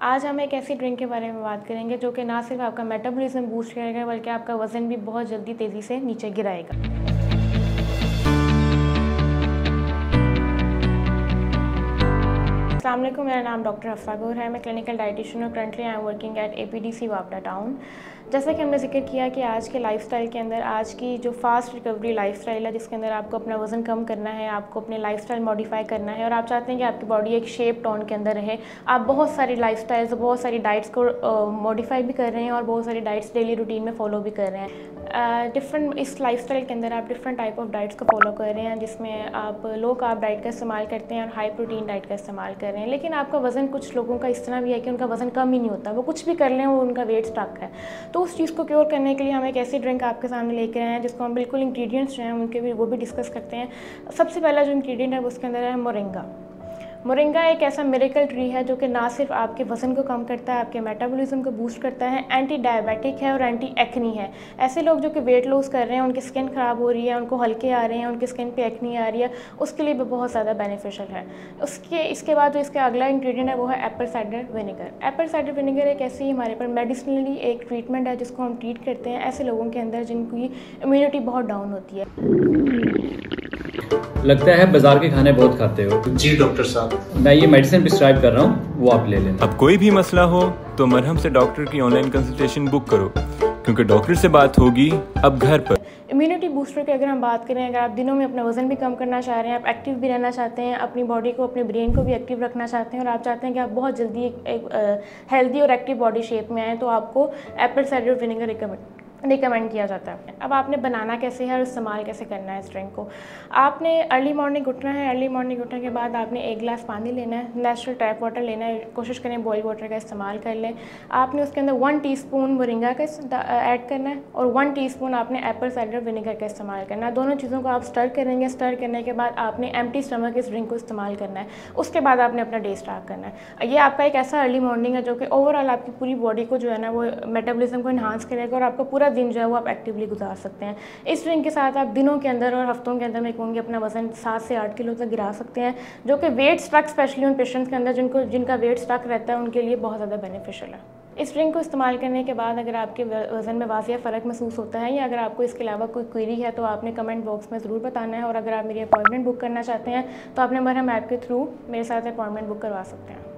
आज हम एक ऐसी ड्रिंक के बारे में बात करेंगे जो कि ना सिर्फ आपका मेटाबॉलिज्म बूस्ट करेगा बल्कि आपका वज़न भी बहुत जल्दी तेज़ी से नीचे गिराएगा। अस्सलाम वालेकुम, मेरा नाम डॉक्टर हफ्सा गौर है। मैं क्लिनिकल डाइटिशियन और currently I am working at APDC वापडा टाउन। जैसा कि हमने जिक्र किया कि आज के लाइफस्टाइल के अंदर, आज की जो फास्ट रिकवरी लाइफस्टाइल है जिसके अंदर आपको अपना वज़न कम करना है, आपको अपने लाइफस्टाइल मॉडिफाई करना है और आप चाहते हैं कि आपकी बॉडी एक शेप टोन के अंदर रहे, आप बहुत सारी लाइफस्टाइल्स, बहुत सारी डाइट्स को मॉडिफाई भी कर रहे हैं और बहुत सारी डाइट्स डेली रूटीन में फ़ॉलो भी कर रहे हैं। इस लाइफस्टाइल के अंदर आप डिफरेंट टाइप ऑफ डाइट्स को फॉलो कर रहे हैं जिसमें आप लो कार्ब डाइट का इस्तेमाल करते हैं और हाई प्रोटीन डाइट का इस्तेमाल कर रहे हैं। लेकिन आपका वज़न, कुछ लोगों का इस तरह भी है कि उनका वज़न कम ही नहीं होता, वो कुछ भी कर लें वो उनका वेट स्टक है। तो उस चीज़ को क्योर करने के लिए हम एक ऐसी ड्रिंक आपके सामने लेकर आए हैं जिसको हम बिल्कुल इंग्रेडिएंट्स जो हैं उनके भी वो भी डिस्कस करते हैं। सबसे पहला जो इंग्रेडिएंट है उसके अंदर है मोरिंगा। मोरिंगा एक ऐसा मिरेकल ट्री है जो कि ना सिर्फ आपके वज़न को कम करता है, आपके मेटाबॉलिज्म को बूस्ट करता है, एंटी डायबिटिक है और एंटी एक्नी है। ऐसे लोग जो कि वेट लॉस कर रहे हैं, उनकी स्किन ख़राब हो रही है, उनको हल्के आ रहे हैं, उनकी स्किन पे एक्नी आ रही है, उसके लिए भी बहुत ज़्यादा बेनिफिशियल है। इसके बाद जो इसका अगला इंग्रेडिएंट है वो है Apple cider vinegar. Apple cider vinegar एक ऐसी हमारे पर मेडिसिनली एक ट्रीटमेंट है जिसको हम ट्रीट करते हैं ऐसे लोगों के अंदर जिनकी इम्यूनिटी बहुत डाउन होती है। लगता है बाजार के खाने बहुत खाते हो। जी डॉक्टर साहब, मैं ये मेडिसिन प्रिस्क्राइब कर रहा हूँ, वो आप ले लेना। अब कोई भी मसला हो तो मरहम से डॉक्टर की ऑनलाइन कंसल्टेशन बुक करो, क्योंकि डॉक्टर से बात होगी अब घर पर। इम्यूनिटी बूस्टर की अगर हम बात करें, अगर आप दिनों में अपना वज़न भी कम करना चाह रहे हैं, आप एक्टिव भी रहना चाहते हैं, अपनी बॉडी को, अपने ब्रेन को भी एक्टिव रखना चाहते हैं और आप चाहते हैं कि आप बहुत जल्दी एक हेल्दी और एक्टिव बॉडी शेप में आएँ, तो आपको एप्पल साइडर विनेगर रिकमेंड किया जाता है। अब आपने बनाना कैसे है और इस्तेमाल कैसे करना है इस ड्रिंक को। आपने अर्ली मॉर्निंग उठना है। अर्ली मॉर्निंग उठने के बाद आपने 1 गिलास पानी लेना है, नेचुरल टैप वाटर लेना है, कोशिश करें बॉइल वाटर का इस्तेमाल कर लें। आपने उसके अंदर 1 टीस्पून मोरिंगा का ऐड करना है और 1 टीस्पून आपने एप्पल साइडर विनेगर का इस्तेमाल करना है। दोनों चीज़ों को आप स्टर करेंगे। स्टर करने के बाद आपने एम्प्टी स्टमक इस ड्रिंक को इस्तेमाल करना है। उसके बाद आपने अपना डे स्टार्ट करना है। ये आपका एक ऐसा अर्ली मॉर्निंग है जो कि ओवरऑल आपकी पूरी बॉडी को जो है ना वो मेटाबॉलिज्म को इन्हांस करेगा और आपका पूरा दिन जो है वो आप एक्टिवली गुजार सकते हैं। इस ड्रिंक के साथ आप दिनों के अंदर और हफ्तों के अंदर मैं कहूँगी अपना वज़न 7 से 8 किलो तक गिरा सकते हैं, जो कि वेट स्ट्रक, स्पेशली उन पेशेंट्स के अंदर जिनका वेट स्ट्रक रहता है उनके लिए बहुत ज़्यादा बेनिफिशियल है। इस ड्रिंक को इस्तेमाल करने के बाद अगर आपके वज़न में वाज़िया फ़र्क महसूस होता है या अगर आपको इसके अलावा कोई क्वेरी है तो आपने कमेंट बॉक्स में ज़रूर बताना है और अगर आप मेरी अपॉइंटमेंट बुक करना चाहते हैं तो आपने मरहम ऐप के थ्रू मेरे साथ अपॉइंटमेंट बुक करवा सकते हैं।